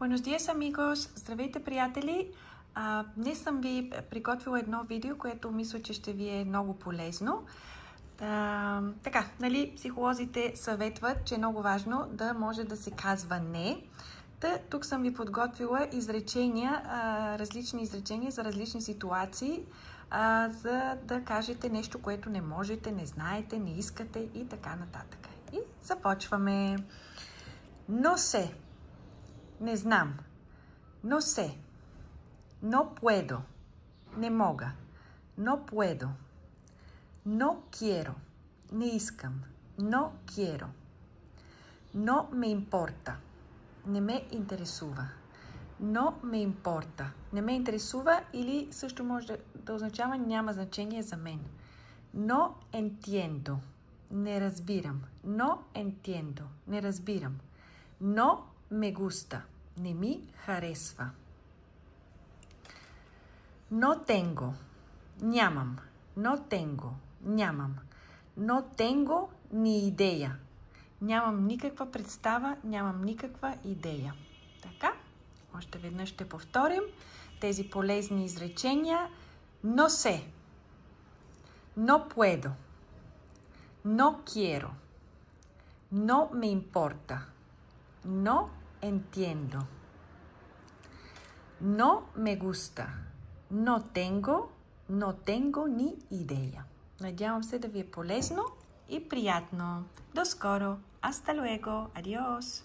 Buenos días, amigos! Здравейте, приятели! Днес съм ви приготвила едно видео, което мисля, че ще ви е много полезно. Психолозите съветват, че е много важно да може да се казва не. Тук съм ви подготвила изречения, различни изречения за различни ситуации, за да кажете нещо, което не можете, не знаете, не искате и така нататък. И започваме. No sé. Не знам. No sé. No puedo. Не мога. No puedo. No quiero. Не искам. No quiero. No me importa. Не ме интересува. No me importa. Не ме интересува или също може да означава няма значение за мен. No entiendo. Не разбирам. No entiendo. Не разбирам. No me gusta. Не ми харесва. No tengo. Нямам. No tengo. Нямам. No tengo ни идея. Нямам никаква представа, нямам никаква идея. Така, още веднъж ще повторим тези полезни изречения. No sé. No puedo. No quiero. No me importa. No entiendo. No me gusta. No tengo ни идея. Надявам се да ви е полезно и приятно. До скоро. Hasta luego. Adiós.